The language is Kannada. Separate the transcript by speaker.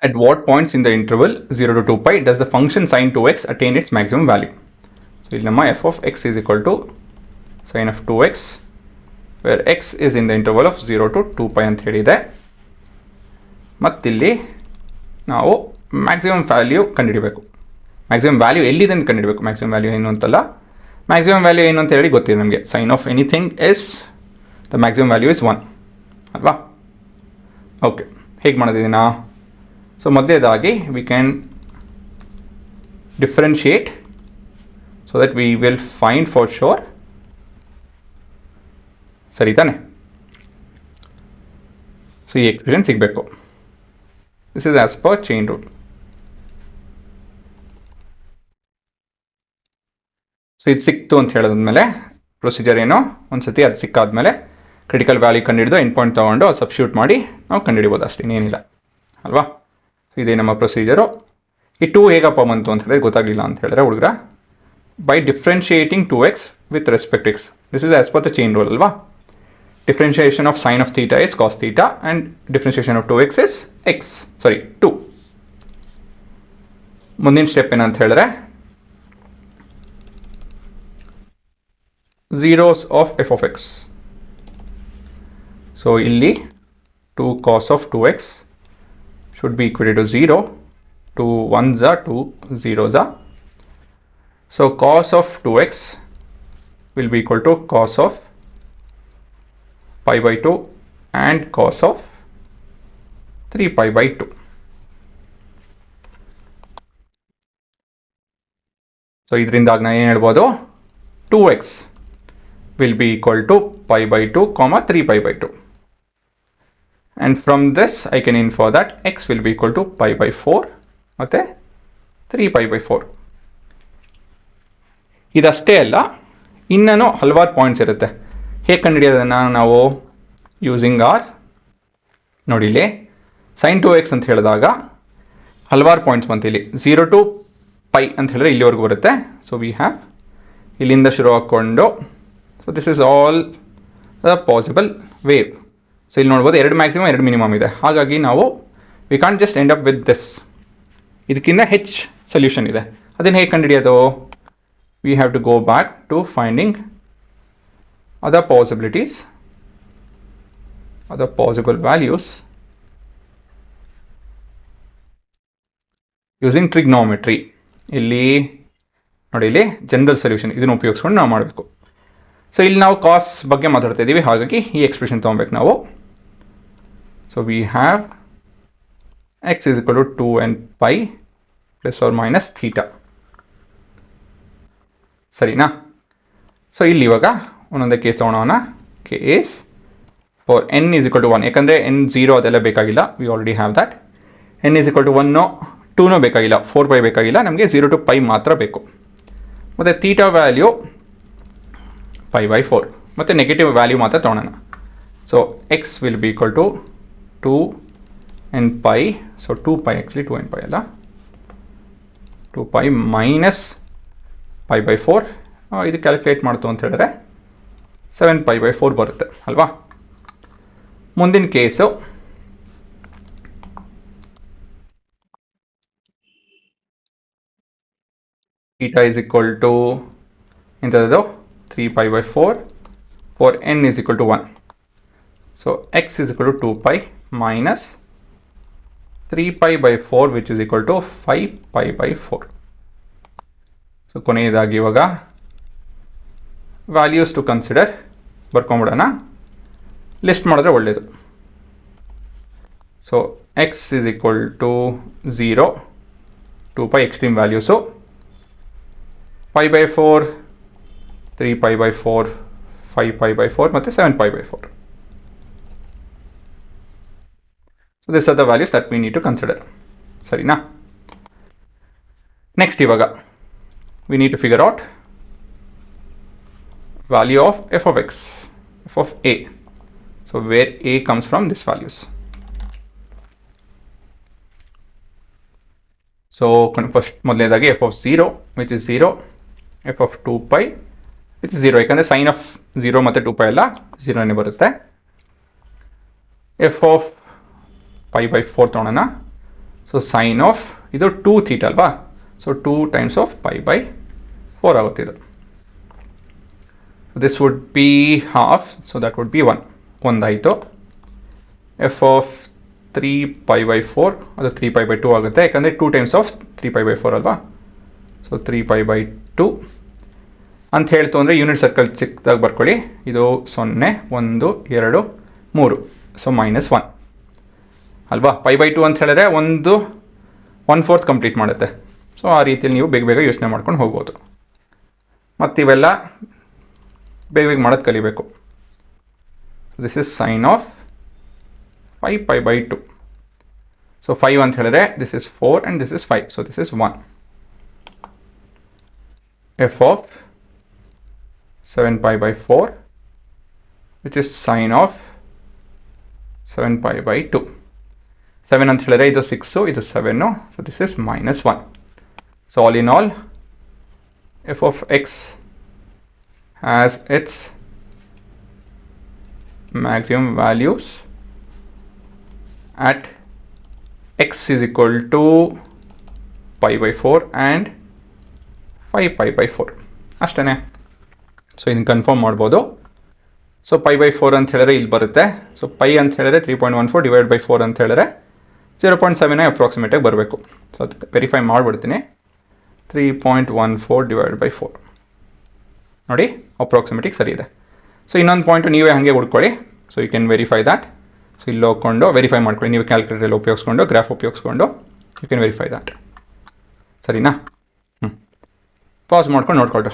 Speaker 1: At what points in the interval 0 to 2 pi does the function sin 2x attain its maximum value? So ಇಲ್ಲಿ ನಮ್ಮ f of x is equal to sin of 2x where x is in the interval of 0 to 2 pi ಅಂತ ಹೇಳಿದೆ. ಮತ್ತಿಲ್ಲಿ ನಾವು ಮ್ಯಾಕ್ಸಿಮಮ್ ವ್ಯಾಲ್ಯೂ ಕಂಡುಹಿಡಬೇಕು. ಮ್ಯಾಕ್ಸಿಮಮ್ ವ್ಯಾಲ್ಯೂ ಎಲ್ಲಿದೆ ಅಂತ ಕಂಡುಹಿಡಬೇಕು. ಮ್ಯಾಕ್ಸಿಮಮ್ ವ್ಯಾಲ್ಯೂ ಏನು ಅಂತಲ್ಲ, ಮ್ಯಾಕ್ಸಿಮಮ್ ವ್ಯಾಲ್ಯೂ ಏನು ಅಂತ ಹೇಳಿ ಗೊತ್ತಿದೆ ನಮಗೆ. Sine of anything is the maximum value is 1 ಅಲ್ವಾ. ಓಕೆ, ಹೇಗೆ ಮಾಡೋದಿದ್ದೀನಾ? ಸೊ ಮೊದಲನೇದಾಗಿ we can differentiate so that we will find for sure. ಸರಿ ತಾನೆ? ಸೊ ಈ ಎಕ್ಸ್ಪ್ರೆಷನ್ ಸಿಗಬೇಕು. This is as per chain rule. So ಇದು ಸಿಕ್ತು ಅಂತ ಹೇಳಿದ್ಮೇಲೆ ಪ್ರೊಸೀಜರ್ ಏನೋ ಒಂದು ಸತಿ ಅದು ಸಿಕ್ಕಾದ್ಮೇಲೆ ಕ್ರಿಟಿಕಲ್ ವ್ಯಾಲ್ಯೂ ಕಂಡುಹಿಡಿದು ಎಂಡ್ ಪಾಯಿಂಟ್ ತೊಗೊಂಡು ಅದು ಸಬ್ಸ್ಟಿಟ್ಯೂಟ್ ಮಾಡಿ ನಾವು ಕಂಡುಹಿಡಿಬೋದು, ಅಷ್ಟೇ, ಇನ್ನೇನಿಲ್ಲ ಅಲ್ವಾ. ಇದೇ ನಮ್ಮ ಪ್ರೊಸೀಜರು. ಈ 2 ಹೇಗಪ್ಪ ಬಂತು ಅಂತ ಹೇಳಿದ್ರೆ ಗೊತ್ತಾಗಲಿಲ್ಲ ಅಂತ ಹೇಳಿದ್ರೆ ಹುಡುಗರ, by differentiating 2x with respect x. This is as per the chain rule ಅಲ್ವಾ. Differentiation of sine of theta is cos theta and differentiation of 2x is 2. ಮುಂದಿನ ಸ್ಟೆಪ್ ಏನಂತ ಹೇಳಿದ್ರೆ zeros of f of x. So ಇಲ್ಲಿ 2 cos of 2x should be equal to 0. 2 1s are 2 zeros are. So cos of 2x will be equal to cos of pi by 2 and cos of 3 pi by 2. So ಇದರಿಂದಾಗಿ ನಾನು ಏನು ಹೇಳ್ಬೋದು, 2x will be equal to pi by 2 comma 3 pi by 2, and from this I can infer that x will be equal to pi by 4 ಮತ್ತೆ 3 pi by 4. ಇದಷ್ಟೇ ಅಲ್ಲ, ಇನ್ನೂ ಹಲವಾರು ಪಾಯಿಂಟ್ಸ್ ಇರುತ್ತೆ. ಹೇಗೆ ಕಂಡುಹಿಡಿಯೋದನ್ನು ನಾವು ಯೂಸಿಂಗ್ ಆರ್ ನೋಡಿಲಿ sin 2x ಅಂತ ಹೇಳಿದಾಗ ಹಲವಾರು ಪಾಯಿಂಟ್ಸ್ ಬಂತು. ಇಲ್ಲಿ 0 to pi ಅಂತ ಹೇಳಿದ್ರೆ ಇಲ್ಲಿವರೆಗೂ ಬರುತ್ತೆ. ಸೊ ವಿ ಹ್ಯಾವ್ ಇಲ್ಲಿಂದ ಶುರು ಹಾಕ್ಕೊಂಡು, so this is all the possible wave. So ಇಲ್ಲಿ ನೋಡ್ಬೋದು 2 ಮ್ಯಾಕ್ಸಿಮಮ್ 2 ಮಿನಿಮಮ್ ಇದೆ. ಹಾಗಾಗಿ ನಾವು we can't just end up with this. ಇದಕ್ಕಿಂತ ಹೆಚ್ಚು ಸೊಲ್ಯೂಷನ್ ಇದೆ. ಅದನ್ನು ಹೇಗೆ ಕಂಡುಹಿಡಿಯೋದು? We have to go back to finding other possibilities, other possible values using trigonometry. ಇಲ್ಲಿ ನೋಡಿ, ಇಲ್ಲಿ ಜನರಲ್ ಸೊಲ್ಯೂಷನ್ ಇದನ್ನು ಉಪಯೋಗಿಸ್ಕೊಂಡು ನಾವು ಮಾಡಬೇಕು. ಸೊ ಇಲ್ಲಿ ನಾವು ಕಾಸ್ ಬಗ್ಗೆ ಮಾತಾಡ್ತಾ ಇದ್ದೀವಿ, ಹಾಗಾಗಿ ಈ ಎಕ್ಸ್ಪ್ರೆಷನ್ ತೊಗೊಬೇಕು ನಾವು. So we have X is equal to 2n pi plus or minus theta. ಸರಿನಾ? ಸೊ ಇಲ್ಲಿ ಇವಾಗ ಒಂದೊಂದೇ ಕೇಸ್ ತೊಗೊಳೋಣ. Case for n is equal to 1, ಯಾಕಂದರೆ n 0 ಅದೆಲ್ಲ ಬೇಕಾಗಿಲ್ಲ, we already have that. n is equal to 1 2 ಬೇಕಾಗಿಲ್ಲ, 4 pi ಬೇಕಾಗಿಲ್ಲ, ನಮಗೆ 0 to pi ಮಾತ್ರ ಬೇಕು. ಮತ್ತು ಥೀಟಾ ವ್ಯಾಲ್ಯೂ pi by 4 ಮತ್ತು ನೆಗೆಟಿವ್ ವ್ಯಾಲ್ಯೂ ಮಾತ್ರ ತೊಗೊಳೋಣ. So X will be equal to 2n pi. So 2 pi actually 2n pi ಅಲ್ಲ, 2 pi ಮೈನಸ್ pi by 4. ಇದು ಕ್ಯಾಲ್ಕುಲೇಟ್ ಮಾಡ್ತು ಅಂತ ಹೇಳಿದ್ರೆ 7 pi by 4 ಬರುತ್ತೆ ಅಲ್ವಾ. ಮುಂದಿನ case theta is equal to ಇಂಥದ್ದು 3 pi by 4 for n is equal to 1. So x is equal to 2 pi minus 3 pi by 4 which is equal to 5 pi by 4. So ಕೊನೆಯದಾಗಿ ಇವಾಗ ವ್ಯಾಲ್ಯೂಸ್ ಟು ಕನ್ಸಿಡರ್ ಬರ್ಕೊಂಬಿಡೋಣ. ಲಿಸ್ಟ್ ಮಾಡಿದ್ರೆ ಒಳ್ಳೆಯದು. So x is equal to 0, 2 pi extreme values, pi by 4, 3 pi by 4, 5 pi by 4 ಮತ್ತು 7 pi by 4. So these are the values that we need to consider. ಸರಿನಾ? ನೆಕ್ಸ್ಟ್ ಇವಾಗ we need to figure out value of f of x, f of a. So where a comes from these values. So first ಮೊದಲನೇದಾಗಿ f of 0 which is 0, f of 2 pi which is 0, ಯಾಕಂದರೆ ಸೈನ್ ಆಫ್ 0 ಮತ್ತು 2 pi ಎಲ್ಲ 0ನೇ ಬರುತ್ತೆ. ಎಫ್ ಆಫ್ pi by 4 ತೊಗೊಳೋಣ. ಸೊ ಸೈನ್ ಆಫ್ ಇದು 2 ಥೀಟಾ ಅಲ್ವಾ, so 2 times of pi by 4 ಆಗುತ್ತೆ ಇದು. This would be half, so that would be 1 ಒಂದಾಯಿತು. ಎಫ್ ಆಫ್ 3 ಪೈ ಬೈ 4 ಅದು 3 ಪೈ ಬೈ 2 ಆಗುತ್ತೆ, ಯಾಕಂದರೆ 2 ಟೈಮ್ಸ್ ಆಫ್ 3 ಪೈ ಬೈ 4 ಅಲ್ವಾ. ಸೊ 3 ಪೈ ಬೈ 2 ಅಂತ ಹೇಳ್ತು ಅಂದರೆ ಯೂನಿಟ್ ಸರ್ಕಲ್ ಚಿಕ್ಕದಾಗಿ ಬರ್ಕೊಳ್ಳಿ. ಇದು 0 1 2 3, ಸೊ -1 ಅಲ್ವಾ. ಪೈ ಬೈ 2 ಅಂತ ಹೇಳಿದ್ರೆ 1/4 ಕಂಪ್ಲೀಟ್ ಮಾಡುತ್ತೆ. ಸೊ ಆ ರೀತಿಯಲ್ಲಿ ನೀವು ಬೇಗ ಬೇಗ ಯೋಚನೆ ಮಾಡ್ಕೊಂಡು ಹೋಗ್ಬೋದು. ಮತ್ತು ಇವೆಲ್ಲ ಬೇಗ ಬೇಗ ಮಾಡೋದು ಕಲಿಬೇಕು. This is sine of 5 pi by 2. So 5 ಅಂತ ಹೇಳಿದ್ರೆ this is 4 and this is 5, so this is 1. F of 7 pi by 4, which is sine of 7 pi by 2. 7 ಅಂತ ಹೇಳಿದ್ರೆ ಇದು 6, ಇದು 7, so this is -1. So all in all, f of x has its maximum values at x is equal to pi by 4 and 5 pi by 4 ಅಷ್ಟೇ. ಸೊ ಇದನ್ನು ಕನ್ಫರ್ಮ್ ಮಾಡ್ಬೋದು. ಸೊ ಪೈ ಬೈ 4 ಅಂತ ಹೇಳಿದ್ರೆ ಇಲ್ಲಿ ಬರುತ್ತೆ. ಸೊ ಪೈ ಅಂತ ಹೇಳಿದ್ರೆ 3.14 ಡಿವೈಡ್ ಬೈ 4 ಅಂತ ಹೇಳಿದ್ರೆ 0.7 ಅಪ್ರಾಕ್ಸಿಮೇಟಾಗಿ ಬರಬೇಕು. ಸೊ ಅದಕ್ಕೆ ವೆರಿಫೈ ಮಾಡಿಬಿಡ್ತೀನಿ. 3.14 ಡಿವೈಡ್ ಬೈ 4 ನೋಡಿ ಅಪ್ರಾಕ್ಸಿಮೇಟಿಗೆ ಸರಿ ಇದೆ. ಸೊ ಇನ್ನೊಂದು ಪಾಯಿಂಟು ನೀವೇ ಹಾಗೆ ಹುಡ್ಕೊಳ್ಳಿ. So you can verify that. So ಇಲ್ಲಿ ಹೋಗ್ಕೊಂಡು ವೆರಿಫೈ ಮಾಡ್ಕೊಳ್ಳಿ, ನೀವು ಕ್ಯಾಲ್ಕುಲೇಟರ್ ಉಪಯೋಗಿಸ್ಕೊಂಡು ಗ್ರಾಫ್ ಉಪಯೋಗಿಸ್ಕೊಂಡು ಯು ಕ್ಯಾನ್ ವೆರಿಫೈ ದ್ಯಾಟ್. ಸರಿನಾ? ಪಾಸ್ ಮಾಡ್ಕೊಂಡು ನೋಡ್ಕೊಳ್ರಿ.